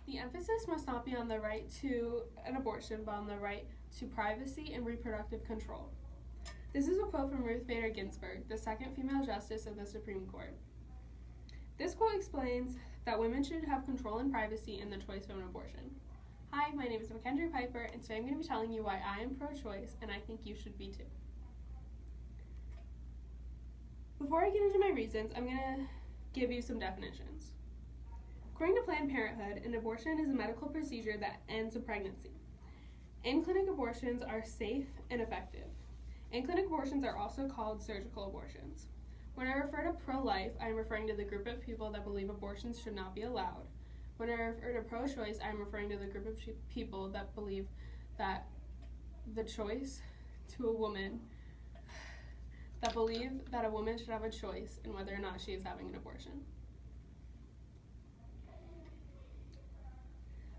The emphasis must not be on the right to an abortion, but on the right to privacy and reproductive control. This is a quote from Ruth Bader Ginsburg, the second female justice of the Supreme Court. This quote explains that women should have control and privacy in the choice of an abortion. Hi, my name is Mackendrie Piper, and today I'm going to be telling you why I am pro-choice, and I think you should be too. Before I get into my reasons, I'm going to give you some definitions. According to Planned Parenthood, an abortion is a medical procedure that ends a pregnancy. In-clinic abortions are safe and effective. In-clinic abortions are also called surgical abortions. When I refer to pro-life, I am referring to the group of people that believe abortions should not be allowed. When I refer to pro-choice, I am referring to the group of people that believe that the choice to a woman, that believe that a woman should have a choice in whether or not she is having an abortion.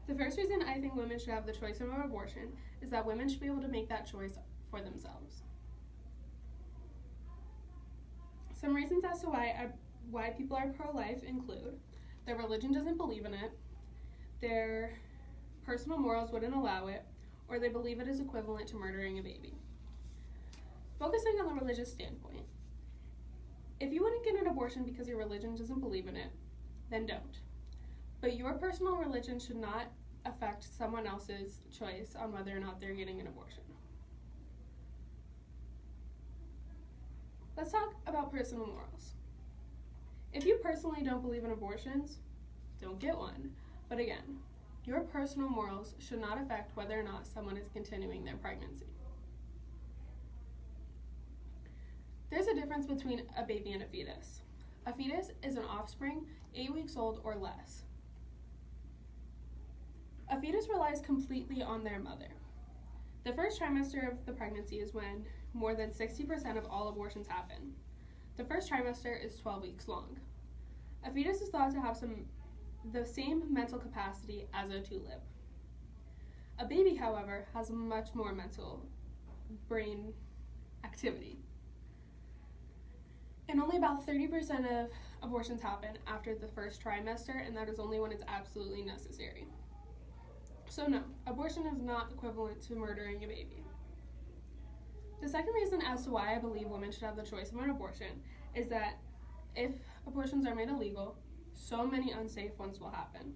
The first reason I think women should have the choice of an abortion is that women should be able to make that choice for themselves. Some reasons as to why people are pro-life include their religion doesn't believe in it, their personal morals wouldn't allow it, or they believe it is equivalent to murdering a baby. Focusing on the religious standpoint, if you wouldn't get an abortion because your religion doesn't believe in it, then don't. But your personal religion should not affect someone else's choice on whether or not they're getting an abortion. Let's talk about personal morals. If you personally don't believe in abortions, don't get one. But again, your personal morals should not affect whether or not someone is continuing their pregnancy. There's a difference between a baby and a fetus. A fetus is an offspring 8 weeks old or less. A fetus relies completely on their mother. The first trimester of the pregnancy is when more than 60% of all abortions happen. The first trimester is 12 weeks long. A fetus is thought to have the same mental capacity as a tulip. A baby, however, has much more mental brain activity. And only about 30% of abortions happen after the first trimester, and that is only when it's absolutely necessary. So no, abortion is not equivalent to murdering a baby. The second reason as to why I believe women should have the choice of an abortion is that if abortions are made illegal, so many unsafe ones will happen.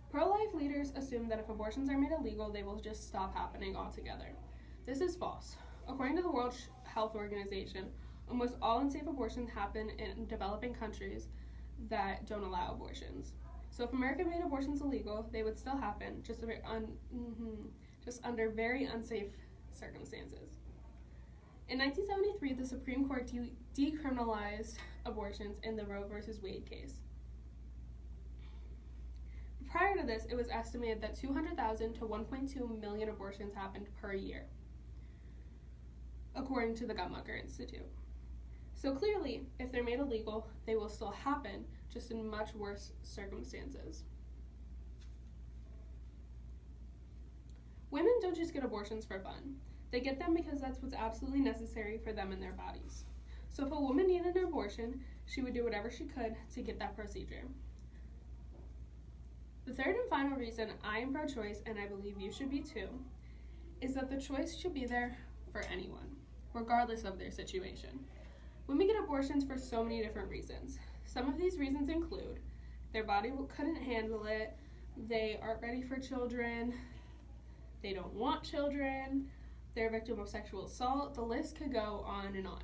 Pro-life leaders assume that if abortions are made illegal, they will just stop happening altogether. This is false. According to the World Health Organization, almost all unsafe abortions happen in developing countries that don't allow abortions. So if America made abortions illegal, they would still happen, just under very unsafe circumstances. In 1973, the Supreme Court decriminalized abortions in the Roe v. Wade case. Prior to this, it was estimated that 200,000 to 1.2 million abortions happened per year, according to the Guttmacher Institute. So clearly, if they're made illegal, they will still happen, just in much worse circumstances. Women don't just get abortions for fun. They get them because that's what's absolutely necessary for them and their bodies. So if a woman needed an abortion, she would do whatever she could to get that procedure. The third and final reason I am pro-choice, and I believe you should be too, is that the choice should be there for anyone, regardless of their situation. Women get abortions for so many different reasons. Some of these reasons include their body couldn't handle it, they aren't ready for children, they don't want children, they're a victim of sexual assault. The list could go on and on.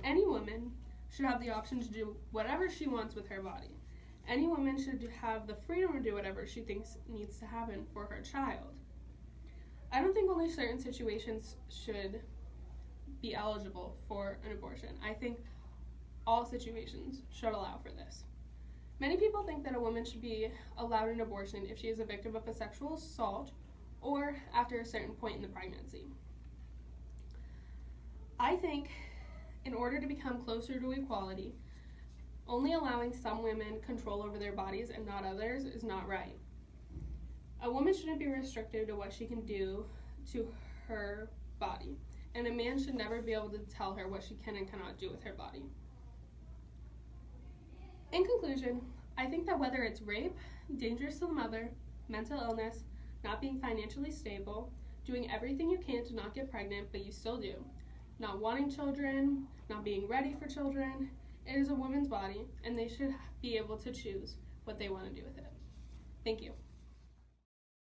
Any woman should have the option to do whatever she wants with her body. Any woman should have the freedom to do whatever she thinks needs to happen for her child. I don't think only certain situations should be eligible for an abortion. I think all situations should allow for this. Many people think that a woman should be allowed an abortion if she is a victim of a sexual assault or after a certain point in the pregnancy. I think in order to become closer to equality, only allowing some women control over their bodies and not others is not right. A woman shouldn't be restricted to what she can do to her body, and a man should never be able to tell her what she can and cannot do with her body. In conclusion, I think that whether it's rape, dangerous to the mother, mental illness, not being financially stable, doing everything you can to not get pregnant, but you still do, not wanting children, not being ready for children, it is a woman's body, and they should be able to choose what they want to do with it. Thank you.